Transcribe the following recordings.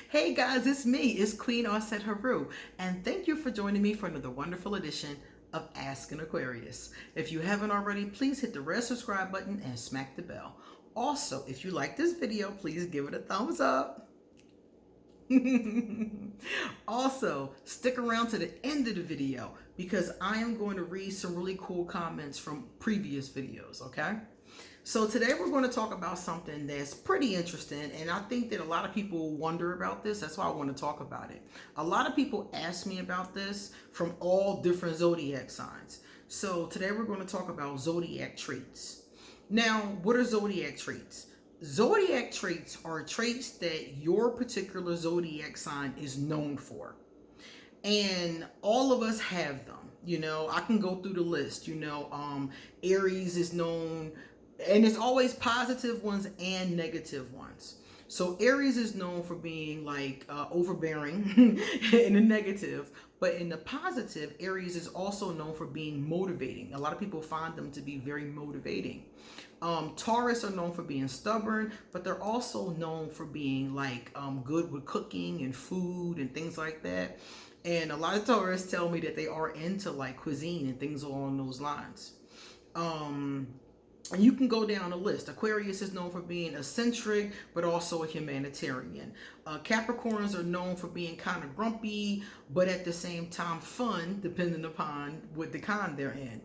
Hey guys, it's me. It's Queen Offset Haru, and thank you for joining me for another wonderful edition of Ask an Aquarius. If you haven't already, please hit the red subscribe button and smack the bell. Also, if you like this video, please give it a thumbs up. Also, stick around to the end of the video because I am going to read some really cool comments from previous videos, okay? So today we're going to talk about something that's pretty interesting, and I think that a lot of people wonder about this. That's why I want to talk about it. A lot of people ask me about this from all different zodiac signs. So today we're going to talk about zodiac traits. Now, what are zodiac traits? Zodiac traits are traits that your particular zodiac sign is known for. And all of us have them. I can go through the list. Aries is known, and it's always positive ones and negative ones. So Aries is known for being like overbearing in the negative, but in the positive, Aries is also known for being motivating. A lot of people find them to be very motivating. Taurus are known for being stubborn, but they're also known for being like good with cooking and food and things like that. And a lot of Taurus tell me that they are into like cuisine and things along those lines. And you can go down the list. Aquarius is known for being eccentric, but also a humanitarian. Capricorns are known for being kind of grumpy, but at the same time fun, depending upon what the kind they're in.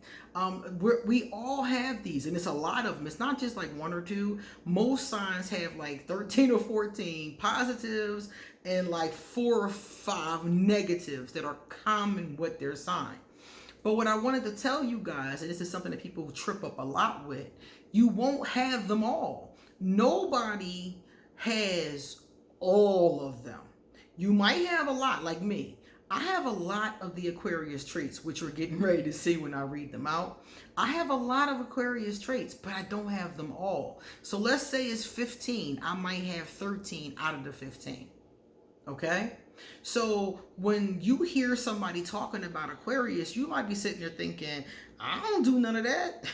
We all have these, and it's a lot of them. It's not just like one or two. Most signs have like 13 or 14 positives and like 4 or 5 negatives that are common with their sign. But what I wanted to tell you guys, and this is something that people trip up a lot with, you won't have them all. Nobody has all of them. You might have a lot, like me. I have a lot of the Aquarius traits, which we're getting ready to see when I read them out. I have a lot of Aquarius traits, but I don't have them all. So let's say it's 15. I might have 13 out of the 15. Okay? So when you hear somebody talking about Aquarius, you might be sitting there thinking, I don't do none of that,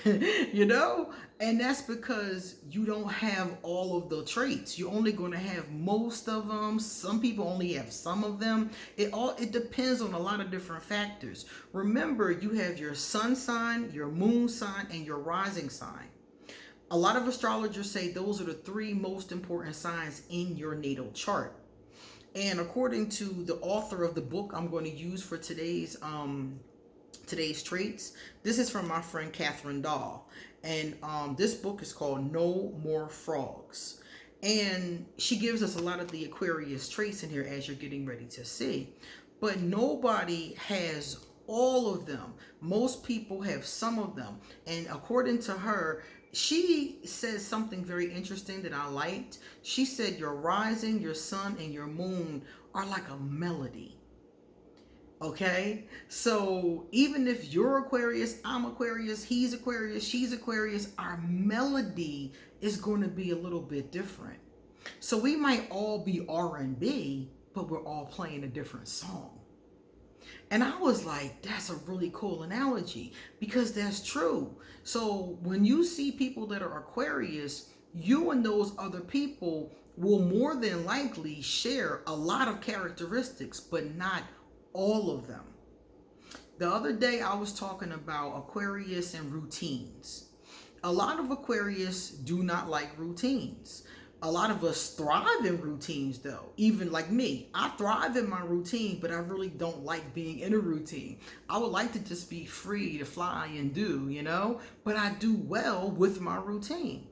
And that's because you don't have all of the traits. You're only going to have most of them. Some people only have some of them. It depends on a lot of different factors. Remember, you have your sun sign, your moon sign, and your rising sign. A lot of astrologers say those are the 3 most important signs in your natal chart. And according to the author of the book I'm going to use for today's traits, this is from my friend Catherine Dahl. And this book is called No More Frogs. And she gives us a lot of the Aquarius traits in here, as you're getting ready to see. But nobody has all of them. Most people have some of them. And according to her, she says something very interesting that I liked. She said your rising, your sun, and your moon are like a melody. Okay? So even if you're Aquarius, I'm Aquarius, he's Aquarius, she's Aquarius, our melody is going to be a little bit different. So we might all be R&B, but we're all playing a different song. And I was like, that's a really cool analogy because that's true. So when you see people that are Aquarius, you and those other people will more than likely share a lot of characteristics, but not all of them. The other day I was talking about Aquarius and routines. A lot of Aquarius do not like routines. A lot of us thrive in routines though. Even like me, I thrive in my routine, but I really don't like being in a routine. I would like to just be free to fly and do, but I do well with my routine.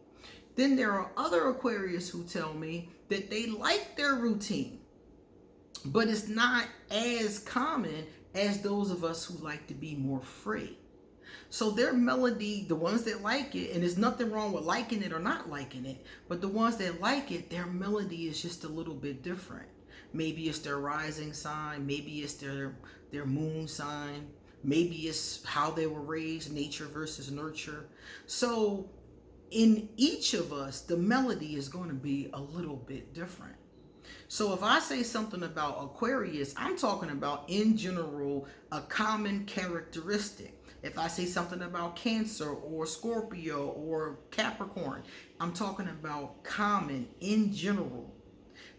Then there are other Aquarius who tell me that they like their routine, but it's not as common as those of us who like to be more free. So their melody, the ones that like it, and there's nothing wrong with liking it or not liking it, but the ones that like it, their melody is just a little bit different. Maybe it's their rising sign, maybe it's their moon sign, maybe it's how they were raised, nature versus nurture. So in each of us, the melody is going to be a little bit different. So if I say something about Aquarius, I'm talking about in general a common characteristic. If I say something about Cancer or Scorpio or Capricorn, I'm talking about common in general.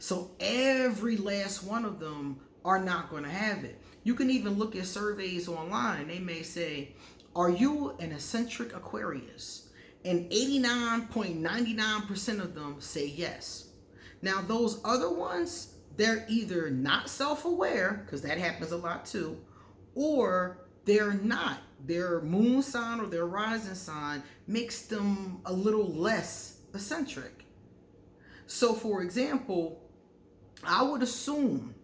So every last one of them are not going to have it. You can even look at surveys online. They may say, are you an eccentric Aquarius? And 89.99% of them say yes. Now, those other ones, they're either not self-aware, because that happens a lot too, or they're not. Their moon sign or their rising sign makes them a little less eccentric. So, for example, I would assume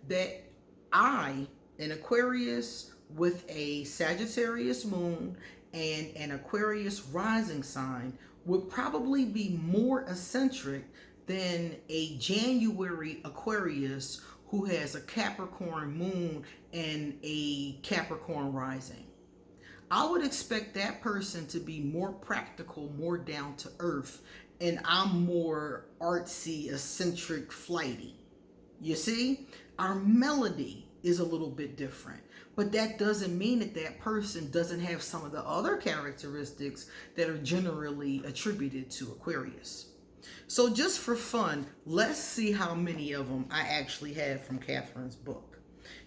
that I, an Aquarius with a Sagittarius moon and an Aquarius rising sign, would probably be more eccentric than a January Aquarius who has a Capricorn moon and a Capricorn rising. I would expect that person to be more practical, more down to earth, and I'm more artsy, eccentric, flighty. You see, our melody is a little bit different, but that doesn't mean that that person doesn't have some of the other characteristics that are generally attributed to Aquarius. So just for fun, let's see how many of them I actually have from Catherine's book.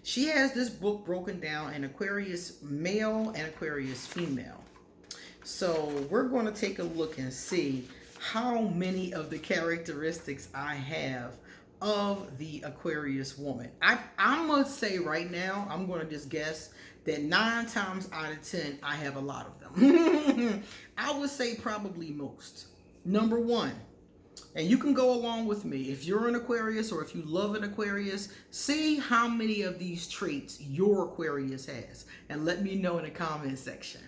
She has this book broken down in Aquarius male and Aquarius female. So we're going to take a look and see how many of the characteristics I have of the Aquarius woman. I'm going to say right now, I'm going to just guess that 9 times out of 10, I have a lot of them. I would say probably most. Number 1, and you can go along with me. If you're an Aquarius or if you love an Aquarius, see how many of these traits your Aquarius has. And let me know in the comment section.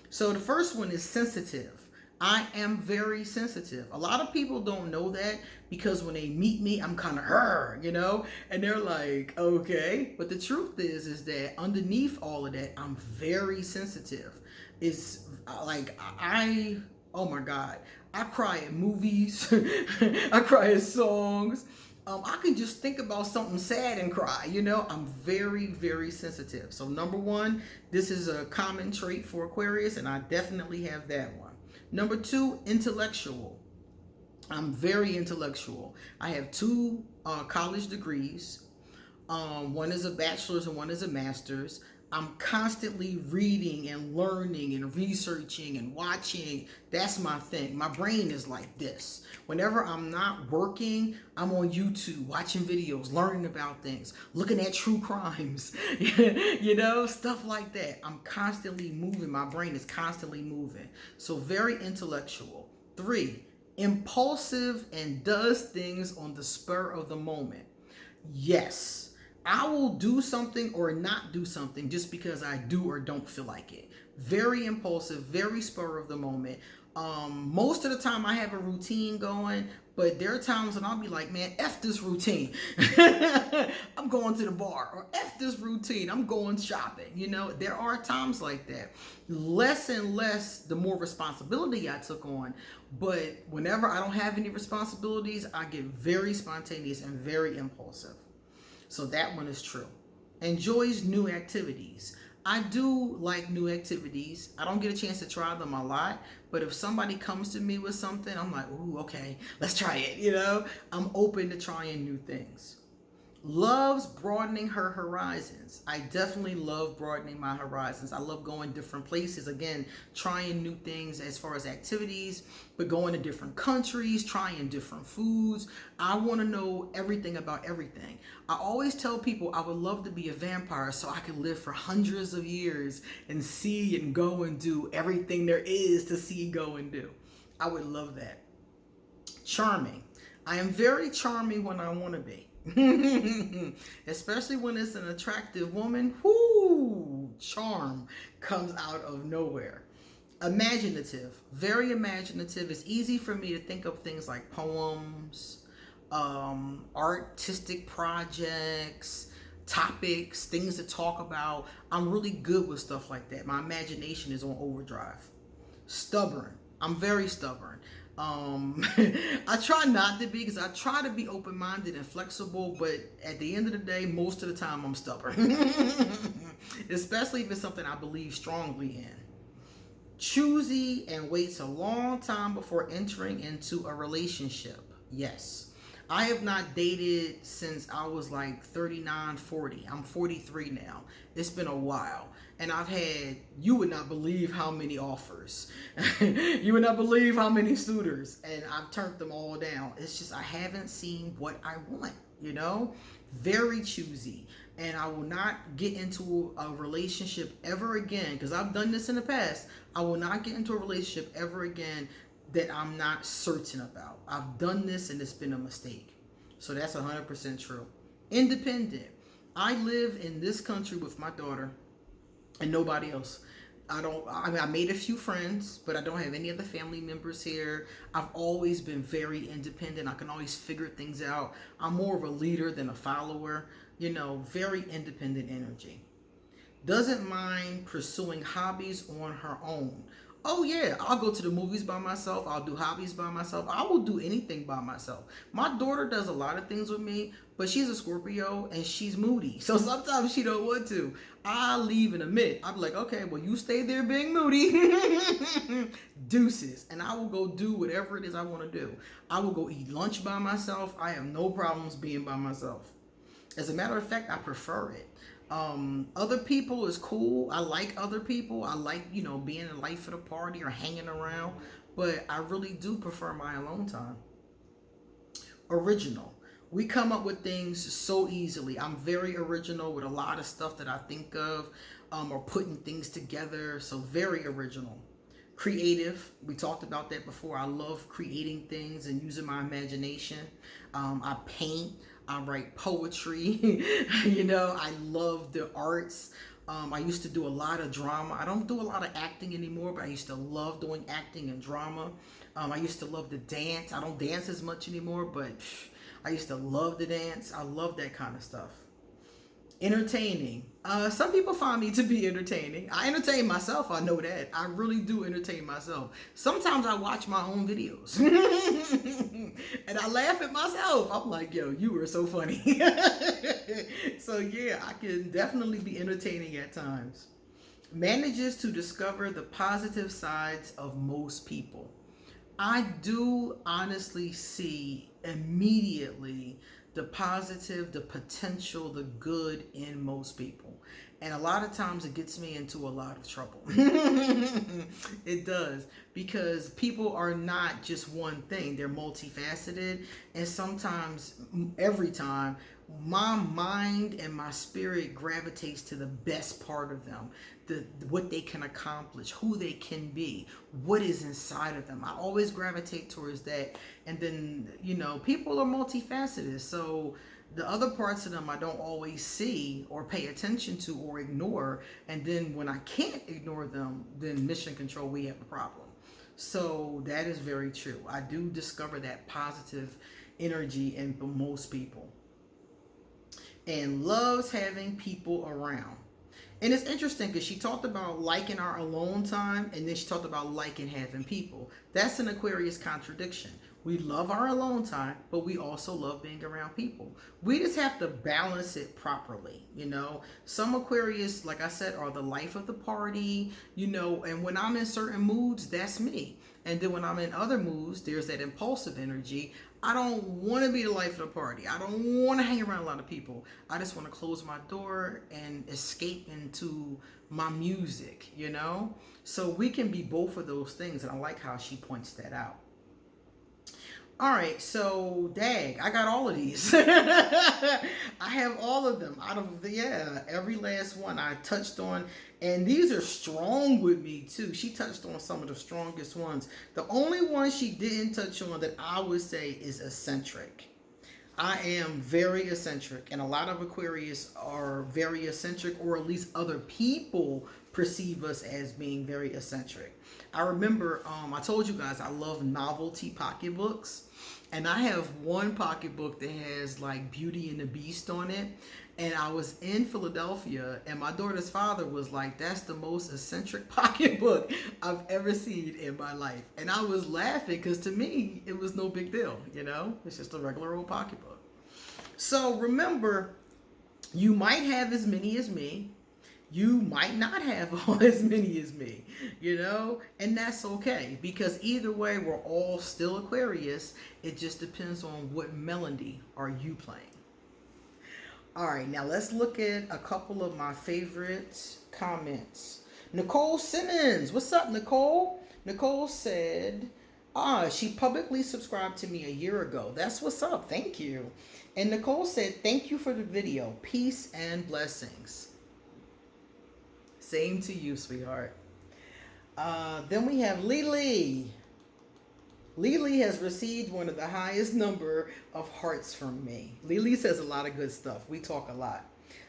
So the first one is sensitive. I am very sensitive. A lot of people don't know that because when they meet me, I'm kind of and they're like, okay. But the truth is that underneath all of that, I'm very sensitive. It's like oh my God, I cry at movies. I cry at songs. I can just think about something sad and cry, I'm very, very sensitive. So number 1, this is a common trait for Aquarius, and I definitely have that one. Number 2, intellectual. I'm very intellectual. I have 2 college degrees. One is a bachelor's and one is a master's. I'm constantly reading and learning and researching and watching. That's my thing. My brain is like this. Whenever I'm not working, I'm on YouTube watching videos, learning about things, looking at true crimes, stuff like that. I'm constantly moving. My brain is constantly moving. So very intellectual. 3, impulsive and does things on the spur of the moment. Yes. I will do something or not do something just because I do or don't feel like it. Very impulsive, very spur of the moment. Most of the time I have a routine going, but there are times when I'll be like, man, F this routine. I'm going to the bar. Or F this routine. I'm going shopping. There are times like that. Less and less the more responsibility I took on. But whenever I don't have any responsibilities, I get very spontaneous and very impulsive. So that one is true. Enjoys new activities. I do like new activities. I don't get a chance to try them a lot, but if somebody comes to me with something, I'm like, ooh, okay, let's try it, I'm open to trying new things. Loves broadening her horizons. I definitely love broadening my horizons. I love going different places. Again, trying new things as far as activities, but going to different countries, trying different foods. I want to know everything about everything. I always tell people I would love to be a vampire so I could live for hundreds of years and see and go and do everything there is to see, go, and do. I would love that. Charming. I am very charming when I want to be. Especially when it's an attractive woman. Whoo, charm comes out of nowhere. Imaginative, very imaginative. It's easy for me to think of things like poems, artistic projects, topics, things to talk about. I'm really good with stuff like that. My imagination is on overdrive. Stubborn. I'm very stubborn. I try not to be, because I try to be open-minded and flexible, but at the end of the day, most of the time I'm stubborn. Especially if it's something I believe strongly in. Choosy and waits a long time before entering into a relationship. Yes. I have not dated since I was like 39, 40. I'm 43 now. It's been a while. And I've had, you would not believe how many offers. You would not believe how many suitors. And I've turned them all down. It's just I haven't seen what I want, you know? Very choosy. And I will not get into a relationship ever again, because I've done this in the past. I will not get into a relationship ever again that I'm not certain about. I've done this and it's been a mistake. So that's 100% true. Independent. I live in this country with my daughter and nobody else. I made a few friends, but I don't have any other family members here. I've always been very independent. I can always figure things out. I'm more of a leader than a follower. You know, very independent energy. Doesn't mind pursuing hobbies on her own. Oh yeah, I'll go to the movies by myself. I'll do hobbies by myself. I will do anything by myself. My daughter does a lot of things with me, but she's a Scorpio and she's moody. So sometimes she don't want to. I leave in a minute. I'm like, okay, well, you stay there being moody. Deuces. And I will go do whatever it is I want to do. I will go eat lunch by myself. I have no problems being by myself. As a matter of fact, I prefer it. Other people is cool. I like other people. I like, you know, being the life of the party or hanging around. But I really do prefer my alone time. Original. We come up with things so easily. I'm very original with a lot of stuff that I think of, or putting things together. So very original. Creative. We talked about that before. I love creating things and using my imagination. I paint. I write poetry. You know, I love the arts. I used to do a lot of drama. I don't do a lot of acting anymore, but I used to love doing acting and drama. I used to love to dance. I don't dance as much anymore, but I used to love to dance. I love that kind of stuff. Entertaining. Some people find me to be entertaining. I entertain myself. I know that. I really do entertain myself. Sometimes I watch my own videos and I laugh at myself. I'm like, yo, you were so funny. So yeah, I can definitely be entertaining at times. Manages to discover the positive sides of most people. I do honestly see immediately the positive, the potential, the good in most people. And a lot of times it gets me into a lot of trouble. It does. Because people are not just one thing. They're multifaceted. And sometimes, every time, my mind and my spirit gravitates to the best part of them. What they can accomplish, who they can be, what is inside of them. I always gravitate towards that. And then, you know, people are multifaceted. So the other parts of them I don't always see or pay attention to or ignore. And then when I can't ignore them, then mission control, we have a problem. So that is very true. I do discover that positive energy in most people. And loves having people around. And it's interesting because she talked about liking our alone time, and then she talked about liking having people. That's an Aquarius contradiction. We love our alone time, but we also love being around people. We just have to balance it properly, you know. Some Aquarius, like I said, are the life of the party, you know, and when I'm in certain moods, that's me. And then when I'm in other moods, there's that impulsive energy. I don't want to be the life of the party. I don't want to hang around a lot of people. I just want to close my door and escape into my music, you know? So we can be both of those things, and I like how she points that out. All right, so dag, I got all of these. I have all of them out of every last one I touched on. And these are strong with me too. She touched on some of the strongest ones. The only one she didn't touch on that I would say is eccentric. I am very eccentric, and a lot of Aquarius are very eccentric, or at least other people perceive us as being very eccentric. I remember I told you guys I love novelty pocketbooks, and I have one pocketbook that has like Beauty and the Beast on it. And I was in Philadelphia, and my daughter's father was like, that's the most eccentric pocketbook I've ever seen in my life. And I was laughing because to me, it was no big deal, you know? It's just a regular old pocketbook. So remember, you might have as many as me. You might not have as many as me, and that's okay, because either way, we're all still Aquarius. It just depends on what melody are you playing. All right, now let's look at a couple of my favorite comments. Nicole Simmons, what's up, Nicole? Nicole said, she publicly subscribed to me a year ago. That's what's up. Thank you. And Nicole said, thank you for the video. Peace and blessings. Same to you, sweetheart. Then we have Lily. Lily has received one of the highest number of hearts from me. Lily says a lot of good stuff. We talk a lot.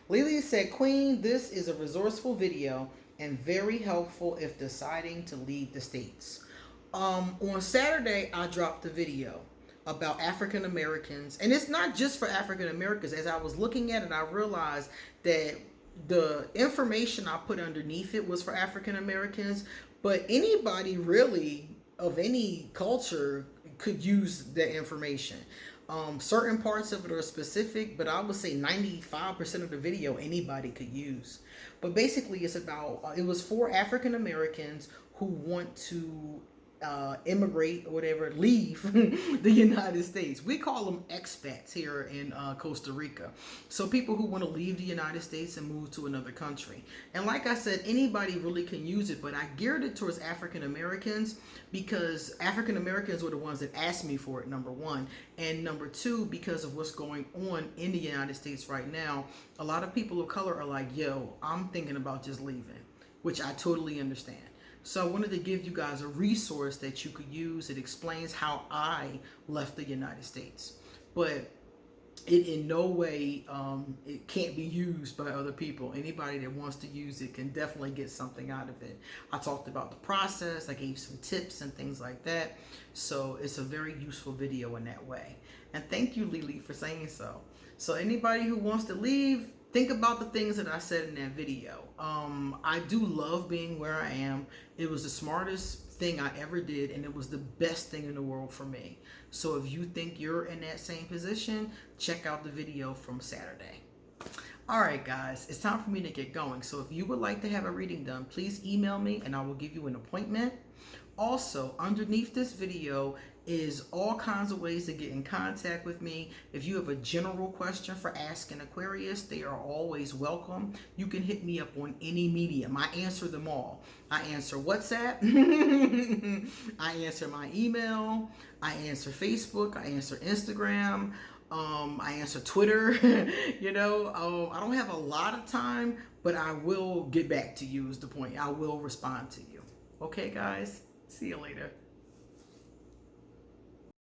Lily said, Queen, this is a resourceful video and very helpful if deciding to leave the States. On Saturday, I dropped a video about African Americans. And it's not just for African Americans. As I was looking at it, I realized that the information I put underneath it was for African Americans. But anybody really of any culture could use that information. Certain parts of it are specific, but I would say 95% of the video anybody could use. But basically, it's about, it was for African Americans who want to immigrate or whatever, leave the United States. We call them expats here in Costa Rica. So people who want to leave the United States and move to another country. And like I said, anybody really can use it, but I geared it towards African Americans because African Americans were the ones that asked me for it, number one. And number two, because of what's going on in the United States right now, a lot of people of color are like, yo, I'm thinking about just leaving, which I totally understand. So I wanted to give you guys a resource that you could use. It explains how I left the United States. But it in no way, it can't be used by other people. Anybody that wants to use it can definitely get something out of it. I talked about the process. I gave some tips and things like that. So it's a very useful video in that way. And thank you, Lily, for saying so. So anybody who wants to leave, think about the things that I said in that video. I do love being where I am. It was the smartest thing I ever did, and it was the best thing in the world for me. So if you think you're in that same position, check out the video from Saturday. All right, guys, it's time for me to get going. So if you would like to have a reading done, please email me and I will give you an appointment. Also, underneath this video is all kinds of ways to get in contact with me. If you have a general question for Ask an Aquarius, they are always welcome. You can hit me up on any medium. I answer them all. I answer WhatsApp. I answer my email. I answer Facebook. I answer Instagram. I answer Twitter. I don't have a lot of time, but I will get back to you is the point. I will respond to you. Okay, guys? See you later.